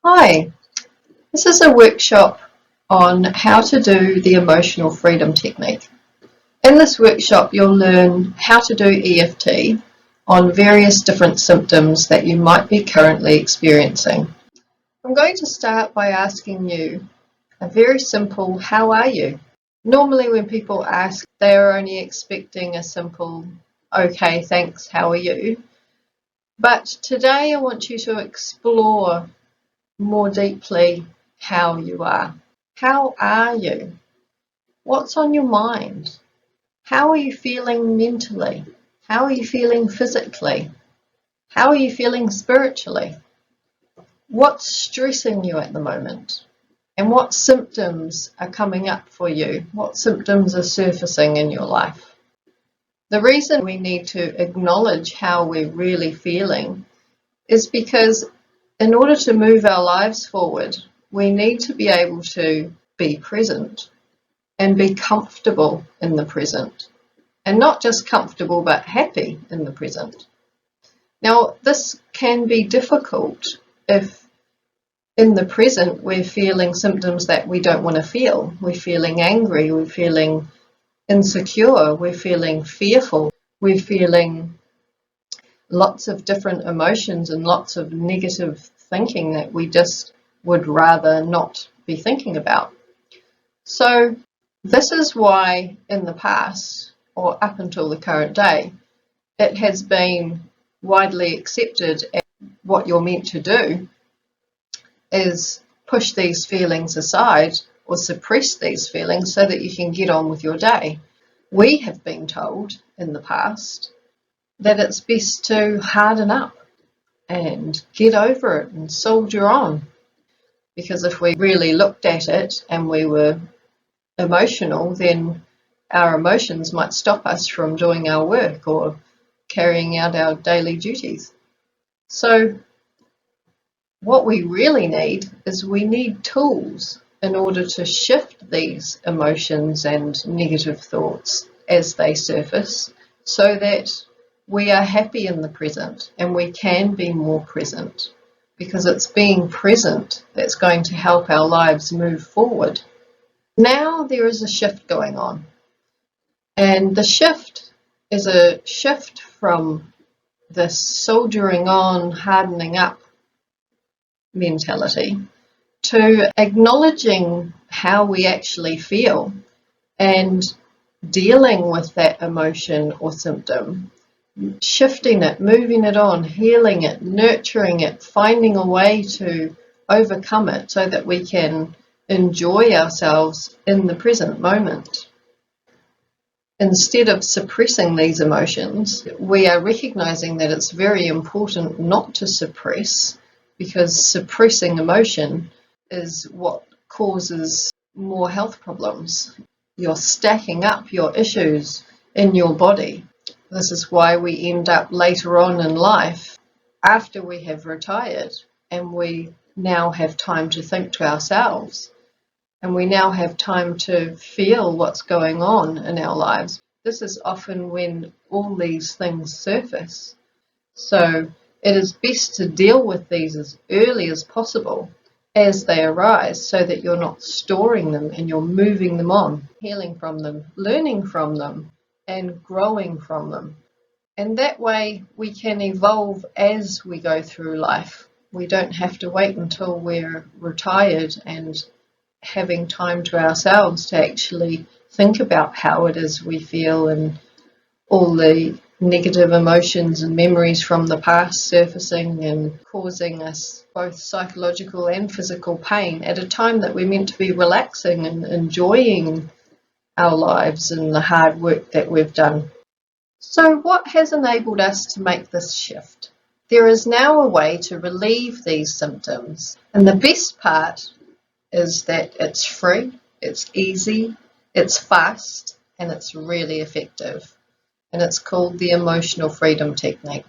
Hi, this is a workshop on how to do the emotional freedom technique. In this workshop, you'll learn how to do EFT on various different symptoms that you might be currently experiencing. I'm going to start by asking you a very simple, how are you? Normally when people ask, they are only expecting a simple, okay, thanks, how are you? But today I want you to explore more deeply how you are. How are you? What's on your mind? How are you feeling mentally? How are you feeling physically? How are you feeling spiritually? What's stressing you at the moment? And what symptoms are coming up for you? What symptoms are surfacing in your life? The reason we need to acknowledge how we're really feeling is because in order to move our lives forward, we need to be able to be present and be comfortable in the present. And not just comfortable, but happy in the present. Now, this can be difficult if in the present we're feeling symptoms that we don't want to feel. We're feeling angry, we're feeling insecure, we're feeling fearful, we're feeling lots of different emotions and lots of negative thinking that we just would rather not be thinking about. So this is why in the past, or up until the current day, it has been widely accepted as what you're meant to do is push these feelings aside or suppress these feelings so that you can get on with your day. We have been told in the past that it's best to harden up and get over it and soldier on. Because if we really looked at it and we were emotional, then our emotions might stop us from doing our work or carrying out our daily duties. So what we really need is we need tools in order to shift these emotions and negative thoughts as they surface so that we are happy in the present and we can be more present, because it's being present that's going to help our lives move forward. Now there is a shift going on, and the shift is a shift from this soldiering on, hardening up mentality to acknowledging how we actually feel and dealing with that emotion or symptom, shifting it, moving it on, healing it, nurturing it, finding a way to overcome it so that we can enjoy ourselves in the present moment. Instead of suppressing these emotions, we are recognizing that it's very important not to suppress, because suppressing emotion is what causes more health problems. You're stacking up your issues in your body. This is why we end up later on in life, after we have retired, and we now have time to think to ourselves, and we now have time to feel what's going on in our lives. This is often when all these things surface. So it is best to deal with these as early as possible as they arise, so that you're not storing them and you're moving them on, healing from them, learning from them, and growing from them. And that way we can evolve as we go through life. We don't have to wait until we're retired and having time to ourselves to actually think about how it is we feel and all the negative emotions and memories from the past surfacing and causing us both psychological and physical pain at a time that we're meant to be relaxing and enjoying our lives and the hard work that we've done. So what has enabled us to make this shift? There is now a way to relieve these symptoms, and the best part is that it's free, it's easy, it's fast, and it's really effective. And it's called the emotional freedom technique.